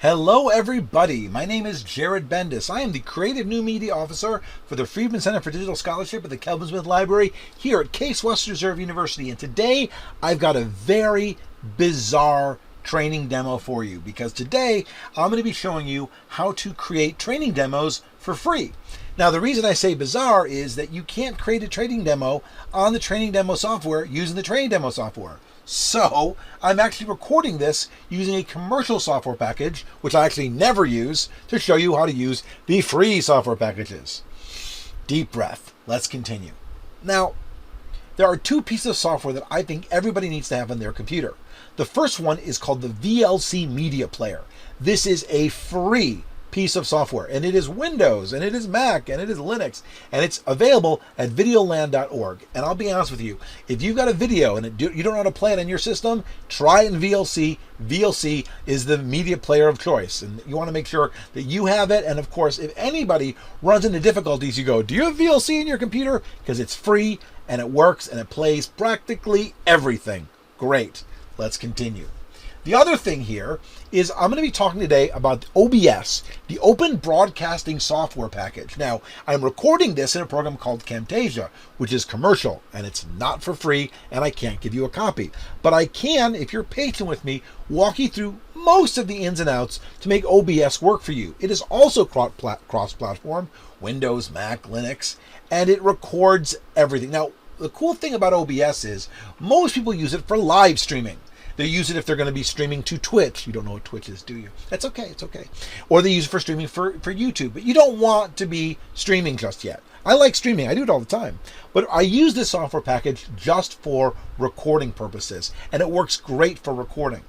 Hello everybody, my name is Jared Bendis. I am the Creative New Media Officer for the Freedman Center for Digital Scholarship at the Kelvin Library here at Case Western Reserve University. And today I've got a very bizarre training demo for you because today I'm going to be showing you how to create training demos for free. Now the reason I say bizarre is that you can't create a training demo on the training demo software using the training demo software. So I'm actually recording this using a commercial software package, which I actually never use, to show you how to use the free software packages. Deep breath. Let's continue. Now, there are two pieces of software that I think everybody needs to have on their computer. The first one is called the VLC Media Player. This is a free piece of software, and it is Windows, and it is Mac, and it is Linux, and it's available at videoland.org. And I'll be honest with you, if you've got a video and you don't know how to play it on your system, try it in VLC. VLC is the media player of choice, and you want to make sure that you have it. And of course, if anybody runs into difficulties, you go, do you have VLC in your computer? Because it's free, and it works, and it plays practically everything. Great. Let's continue. The other thing here is I'm going to be talking today about OBS, the Open Broadcasting Software Package. Now, I'm recording this in a program called Camtasia, which is commercial, and it's not for free, and I can't give you a copy. But I can, if you're patient with me, walk you through most of the ins and outs to make OBS work for you. It is also cross-platform, Windows, Mac, Linux, and it records everything. Now, the cool thing about OBS is most people use it for live streaming. They use it if they're going to be streaming to Twitch. You don't know what Twitch is, do you? That's okay, it's okay. Or they use it for streaming for YouTube. But you don't want to be streaming just yet. I like streaming, I do it all the time. But I use this software package just for recording purposes. And it works great for recording.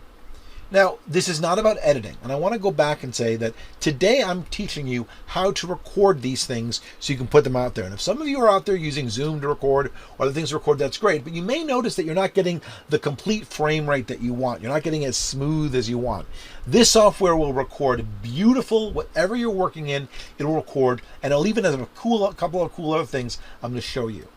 Now, this is not about editing, and I want to go back and say that today I'm teaching you how to record these things so you can put them out there. And if some of you are out there using Zoom to record or other things to record, that's great, but you may notice that you're not getting the complete frame rate that you want. You're not getting as smooth as you want. This software will record beautiful, whatever you're working in, it'll record, and it'll even have a couple of cool other things I'm going to show you.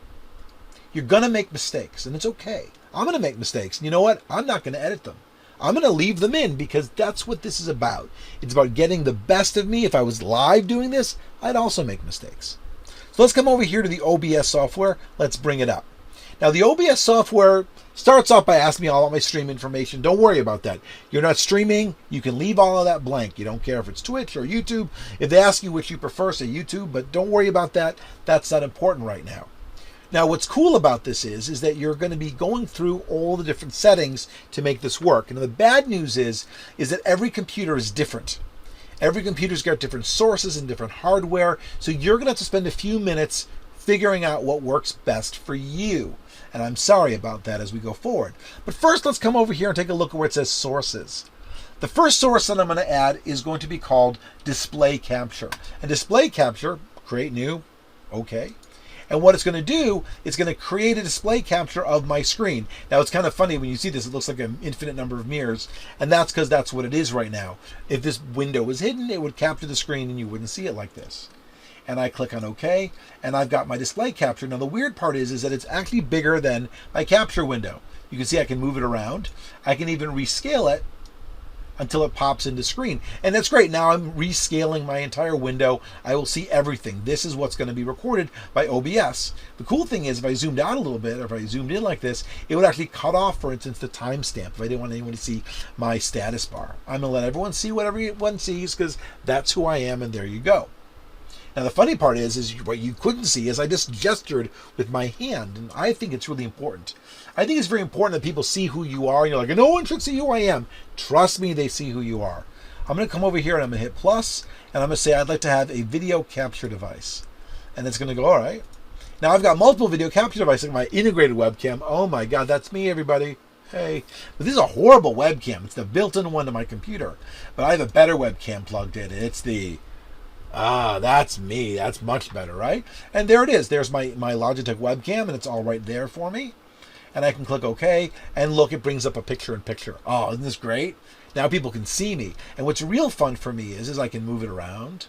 You're going to make mistakes, and it's okay. I'm going to make mistakes, and you know what? I'm not going to edit them. I'm going to leave them in because that's what this is about. It's about getting the best of me. If I was live doing this, I'd also make mistakes. So let's come over here to the OBS software. Let's bring it up. Now the OBS software starts off by asking me all of my stream information. Don't worry about that. You're not streaming. You can leave all of that blank. You don't care if it's Twitch or YouTube. If they ask you which you prefer, say YouTube, but don't worry about that. That's not important right now. Now, what's cool about this is that you're going to be going through all the different settings to make this work. And the bad news is that every computer is different. Every computer's got different sources and different hardware. So you're going to have to spend a few minutes figuring out what works best for you. And I'm sorry about that as we go forward. But first, let's come over here and take a look at where it says sources. The first source that I'm going to add is going to be called display capture. And display capture, create new, okay. And what it's going to do, it's going to create a display capture of my screen. Now, it's kind of funny when you see this, it looks like an infinite number of mirrors. And that's because that's what it is right now. If this window was hidden, it would capture the screen and you wouldn't see it like this. And I click on OK, and I've got my display capture. Now, the weird part is that it's actually bigger than my capture window. You can see I can move it around. I can even rescale it until it pops into screen. And that's great. Now I'm rescaling my entire window. I will see everything. This is what's going to be recorded by OBS. The cool thing is if I zoomed out a little bit, or if I zoomed in like this, it would actually cut off, for instance, the timestamp if I didn't want anyone to see my status bar. I'm going to let everyone see what everyone sees because that's who I am, and there you go. Now the funny part is what you couldn't see is I just gestured with my hand, and I think it's really important. I think it's very important that people see who you are. And you're like, no one should see who I am. Trust me, they see who you are. I'm going to come over here and I'm going to hit plus, and I'm going to say I'd like to have a video capture device. And it's going to go, all right. Now I've got multiple video capture devices, like my integrated webcam. Oh my God, that's me, everybody. Hey, but this is a horrible webcam. It's the built-in one to my computer. But I have a better webcam plugged in. It's the... that's me. That's much better, right? And there it is. There's my Logitech webcam, and it's all right there for me. And I can click OK, and look, it brings up a picture-in-picture. Oh, isn't this great? Now people can see me. And what's real fun for me is I can move it around.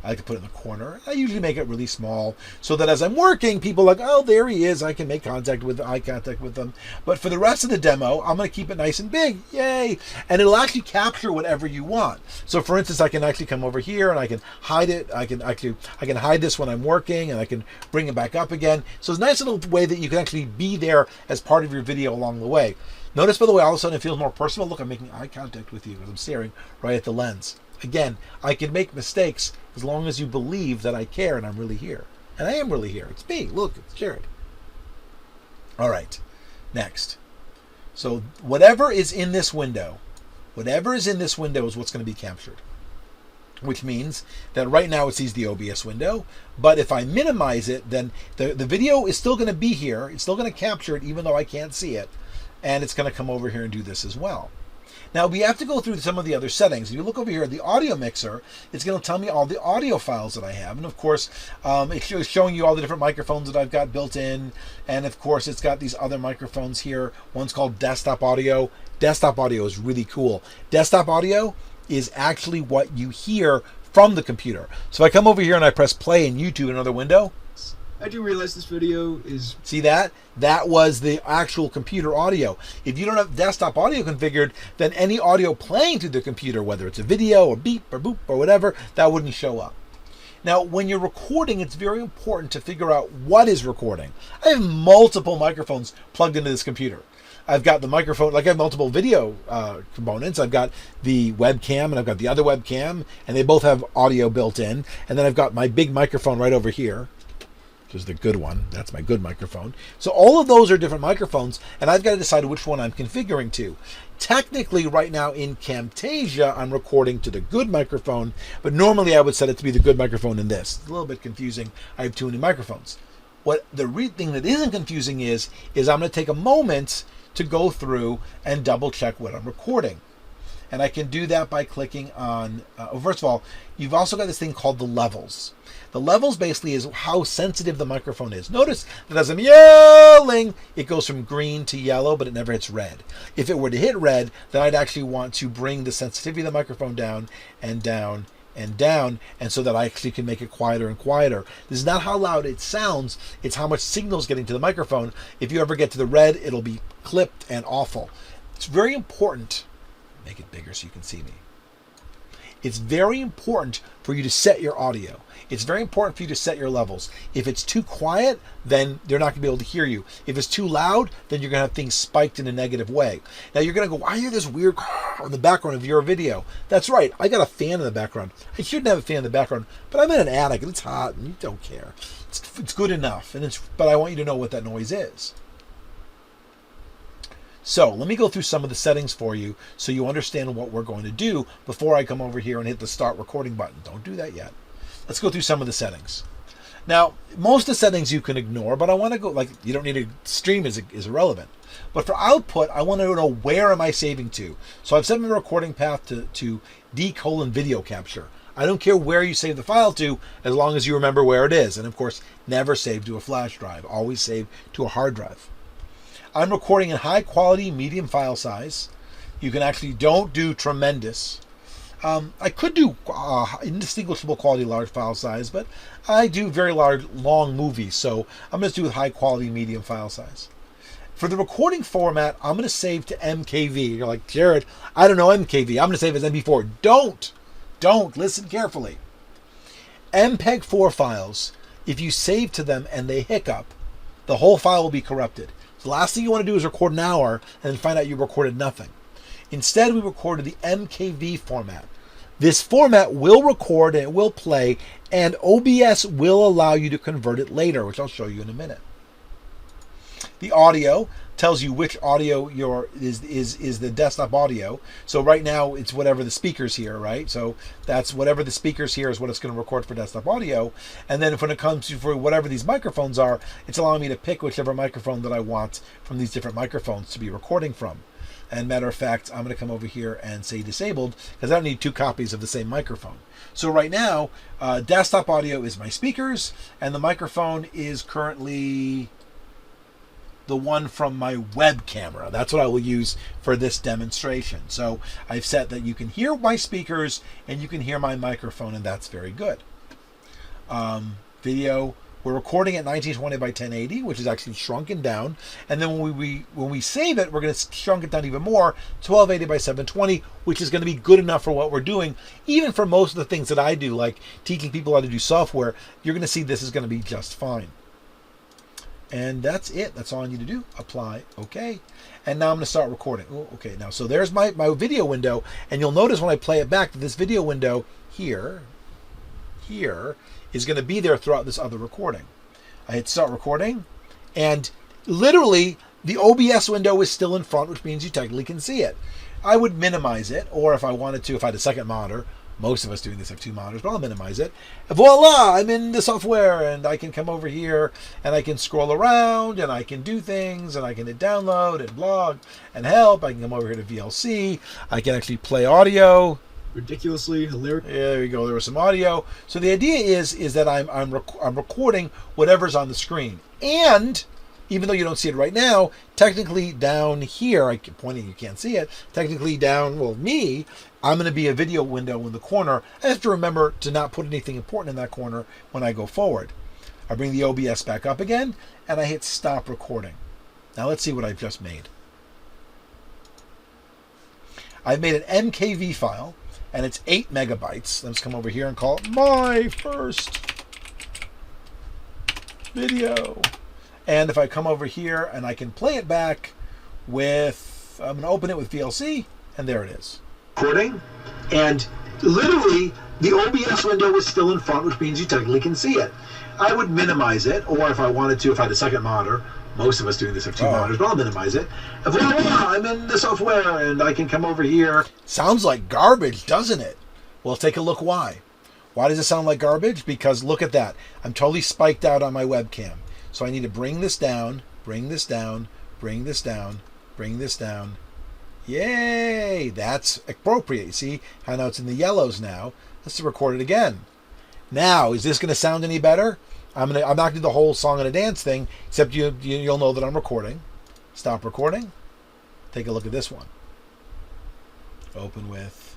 I like to put it in the corner. I usually make it really small so that as I'm working, people are like, oh, there he is. I can make eye contact with them. But for the rest of the demo, I'm going to keep it nice and big. Yay! And it'll actually capture whatever you want. So for instance, I can actually come over here and I can hide it. I can hide this when I'm working, and I can bring it back up again. So it's a nice little way that you can actually be there as part of your video along the way. Notice, by the way, all of a sudden it feels more personal. Look, I'm making eye contact with you because I'm staring right at the lens. Again, I can make mistakes as long as you believe that I care and I'm really here. And I am really here. It's me. Look, it's Jared. All right, next. So whatever is in this window is what's going to be captured. Which means that right now it sees the OBS window, but if I minimize it, then the video is still going to be here. It's still going to capture it even though I can't see it. And it's going to come over here and do this as well. Now we have to go through some of the other settings. If you look over here at the audio mixer, it's going to tell me all the audio files that I have. And of course, it's showing you all the different microphones that I've got built in. And of course, it's got these other microphones here. One's called desktop audio. Desktop audio is really cool. Desktop audio is actually what you hear from the computer. So if I come over here and I press play in YouTube, another window, I do realize this video is... See that? That was the actual computer audio. If you don't have desktop audio configured, then any audio playing through the computer, whether it's a video or beep or boop or whatever, that wouldn't show up. Now, when you're recording, it's very important to figure out what is recording. I have multiple microphones plugged into this computer. I've got the microphone, like I have multiple video components. I've got the webcam and I've got the other webcam, and they both have audio built in. And then I've got my big microphone right over here, which is the good one. That's my good microphone. So all of those are different microphones, and I've got to decide which one I'm configuring to. Technically, right now in Camtasia, I'm recording to the good microphone, but normally I would set it to be the good microphone in this. It's a little bit confusing. I have too many microphones. What the thing that isn't confusing is I'm going to take a moment to go through and double check what I'm recording. And I can do that by clicking on, first of all, you've also got this thing called the levels. The levels basically is how sensitive the microphone is. Notice that as I'm yelling, it goes from green to yellow, but it never hits red. If it were to hit red, then I'd actually want to bring the sensitivity of the microphone down and down and down, and so that I actually can make it quieter and quieter. This is not how loud it sounds, it's how much signal is getting to the microphone. If you ever get to the red, it'll be clipped and awful. It's very important, make it bigger so you can see me. It's very important for you to set your audio. It's very important for you to set your levels. If it's too quiet, then they're not going to be able to hear you. If it's too loud, then you're going to have things spiked in a negative way. Now you're going to go, why hear this weird in the background of your video? That's right, I got a fan in the background. I shouldn't have a fan in the background, but I'm in an attic and it's hot and you don't care. It's good enough, but I want you to know what that noise is. So let me go through some of the settings for you so you understand what we're going to do before I come over here and hit the start recording button. Don't do that yet. Let's go through some of the settings. Now, most of the settings you can ignore, but I want to go, like, you don't need to stream is irrelevant. But for output, I want to know where am I saving to. So I've set my recording path to D:video capture. I don't care where you save the file to, as long as you remember where it is. And of course, never save to a flash drive. Always save to a hard drive. I'm recording in high quality, medium file size. You can actually don't do tremendous. I could do indistinguishable quality large file size, but I do very large, long movies, so I'm going to do with high quality, medium file size. For the recording format, I'm going to save to MKV. You're like, Jared, I don't know MKV. I'm going to save as MP4. Don't listen carefully. MPEG-4 files, if you save to them and they hiccup, the whole file will be corrupted. The last thing you want to do is record an hour and then find out you recorded nothing. Instead, we recorded the MKV format. This format will record and it will play, and OBS will allow you to convert it later, which I'll show you in a minute. The audio tells you which audio is the desktop audio. So right now it's whatever the speakers hear, right? So that's whatever the speakers hear is what it's going to record for desktop audio. And then when it comes to for whatever these microphones are, it's allowing me to pick whichever microphone that I want from these different microphones to be recording from. And matter of fact, I'm going to come over here and say disabled because I don't need two copies of the same microphone. So right now, desktop audio is my speakers, and the microphone is currently the one from my web camera. That's what I will use for this demonstration. So I've set that you can hear my speakers and you can hear my microphone, and that's very good. video. We're recording at 1920 by 1080, which is actually shrunken down. And then when we save it, we're going to shrunk it down even more, 1280 by 720, which is going to be good enough for what we're doing. Even for most of the things that I do, like teaching people how to do software, you're going to see this is going to be just fine. And that's it. That's all I need to do. Apply. Okay. And now I'm going to start recording. Oh, okay. Now, so there's my video window. And you'll notice when I play it back that this video window here is going to be there throughout this other recording. I hit start recording, and literally the OBS window is still in front, which means you technically can see it. I would minimize it, or if I wanted to, if I had a second monitor, most of us doing this have two monitors, but I'll minimize it. And voila, I'm in the software, and I can come over here, and I can scroll around, and I can do things, and I can hit download, and blog, and help. I can come over here to VLC. I can actually play audio. Ridiculously hilarious. Yeah, there we go. There was some audio. So the idea is that I'm recording whatever's on the screen. And even though you don't see it right now, technically down here, I keep pointing, you can't see it. Technically down, well, I'm going to be a video window in the corner. I have to remember to not put anything important in that corner when I go forward. I bring the OBS back up again, and I hit stop recording. Now let's see what I've just made. I've made an MKV file. And it's 8 megabytes. Let's come over here and call it my first video. And if I come over here and I can play it back with, I'm going to open it with VLC, and there it is. Recording, and literally the OBS window is still in front, which means you technically can see it. I would minimize it, or if I wanted to, if I had a second monitor, most of us doing this have two monitors, but I'll minimize it. And voila, I'm in the software, and I can come over here. Sounds like garbage, doesn't it? Well, take a look why. Why does it sound like garbage? Because look at that. I'm totally spiked out on my webcam. So I need to bring this down, bring this down, bring this down, bring this down. Yay! That's appropriate. You see how now it's in the yellows now. Let's record it again. Now, is this going to sound any better? I'm not going to do the whole song and a dance thing, except you'll know that I'm recording. Stop recording. Take a look at this one. Open with.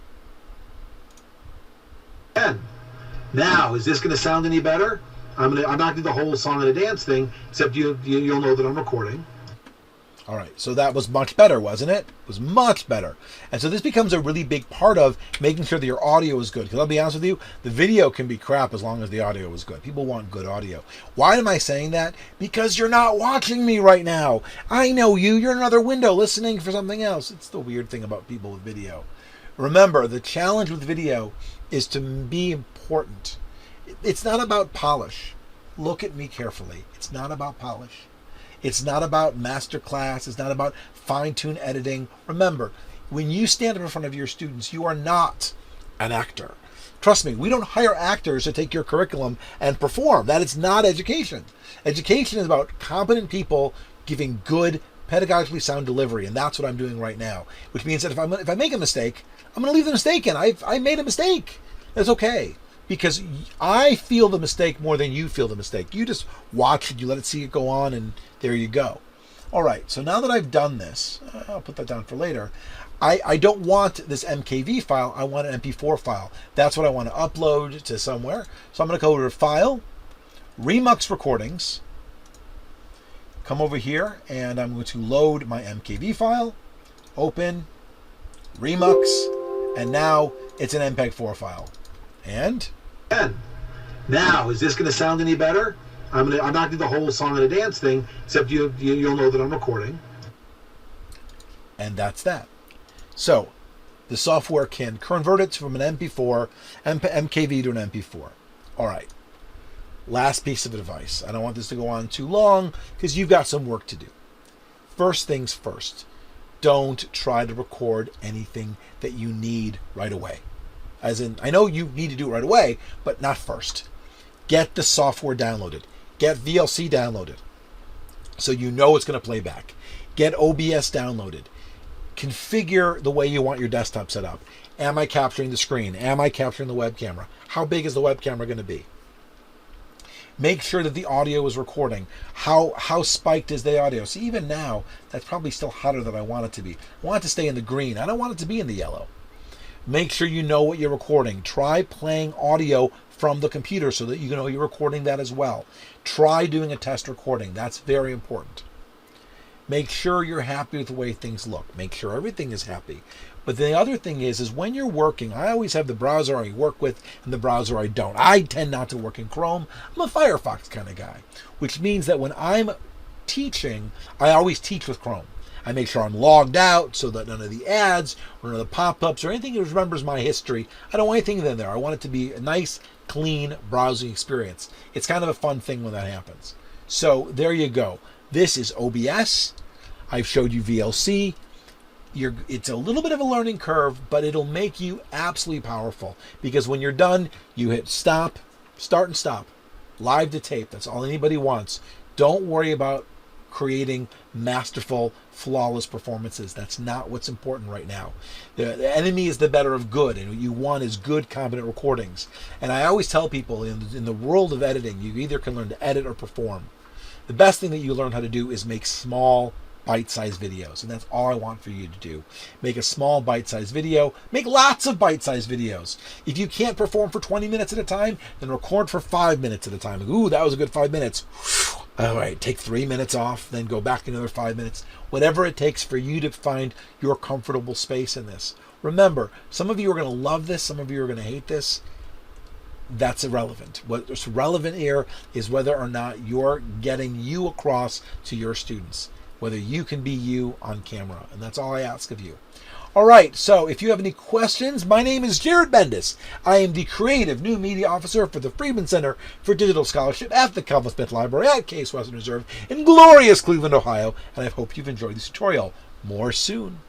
Now, is this going to sound any better? I'm not going to do the whole song and a dance thing, except you'll know that I'm recording. All right, so that was much better, wasn't it? It was much better. And so this becomes a really big part of making sure that your audio is good. Because I'll be honest with you, the video can be crap as long as the audio is good. People want good audio. Why am I saying that? Because you're not watching me right now. I know you. You're in another window listening for something else. It's the weird thing about people with video. Remember, the challenge with video is to be important. It's not about polish. Look at me carefully. It's not about polish. It's not about masterclass. It's not about fine-tune editing. Remember, when you stand up in front of your students, you are not an actor. Trust me, we don't hire actors to take your curriculum and perform. That is not education. Education is about competent people giving good, pedagogically sound delivery, and that's what I'm doing right now. Which means that if I make a mistake, I'm going to leave the mistake in. I made a mistake. That's okay. Because I feel the mistake more than you feel the mistake. You just watch it, you let it see it go on, and there you go. All right, so now that I've done this, I'll put that down for later. I don't want this MKV file, I want an MP4 file. That's what I want to upload to somewhere. So I'm going to go over to File, Remux Recordings, come over here, and I'm going to load my MKV file, open, Remux, and now it's an MPEG-4 file. And now, is this going to sound any better? I'm not going to do the whole song and a dance thing, except you'll know that I'm recording. And that's that. So, the software can convert it from an MP4, MKV to an MP4. All right. Last piece of advice. I don't want this to go on too long because you've got some work to do. First things first. Don't try to record anything that you need right away. As in, I know you need to do it right away, but not first. Get the software downloaded. Get VLC downloaded so you know it's going to play back. Get OBS downloaded. Configure the way you want your desktop set up. Am I capturing the screen? Am I capturing the web camera? How big is the web camera going to be? Make sure that the audio is recording. How spiked is the audio? See, even now, that's probably still hotter than I want it to be. I want it to stay in the green. I don't want it to be in the yellow. Make sure you know what you're recording. Try playing audio from the computer so that you know you're recording that as well. Try doing a test recording. That's very important. Make sure you're happy with the way things look. Make sure everything is happy. But the other thing is when you're working, I always have the browser I work with and the browser I don't. I tend not to work in Chrome. I'm a Firefox kind of guy, which means that when I'm teaching, I always teach with Chrome. I make sure I'm logged out so that none of the ads or none of the pop-ups or anything that remembers my history, I don't want anything in there. I want it to be a nice, clean browsing experience. It's kind of a fun thing when that happens. So there you go. This is OBS. I've showed you VLC. It's a little bit of a learning curve, but it'll make you absolutely powerful, because when you're done, you hit stop, start and stop, live to tape. That's all anybody wants. Don't worry about creating masterful, flawless performances. That's not what's important right now. The enemy is the better of good, and what you want is good, competent recordings. And I always tell people in the world of editing, you either can learn to edit or perform. The best thing that you learn how to do is make small, bite-sized videos, and that's all I want for you to do. Make a small bite-sized video. Make lots of bite-sized videos. If you can't perform for 20 minutes at a time, then record for 5 minutes at a time. Ooh, that was a good 5 minutes. All right, take 3 minutes off, then go back another 5 minutes. Whatever it takes for you to find your comfortable space in this. Remember, some of you are going to love this, some of you are going to hate this. That's irrelevant. What's relevant here is whether or not you're getting you across to your students, whether you can be you on camera. And that's all I ask of you. All right, so if you have any questions, my name is Jared Bendis. I am the Creative New Media Officer for the Freedman Center for Digital Scholarship at the Kelvin Smith Library at Case Western Reserve in glorious Cleveland, Ohio. And I hope you've enjoyed this tutorial. More soon.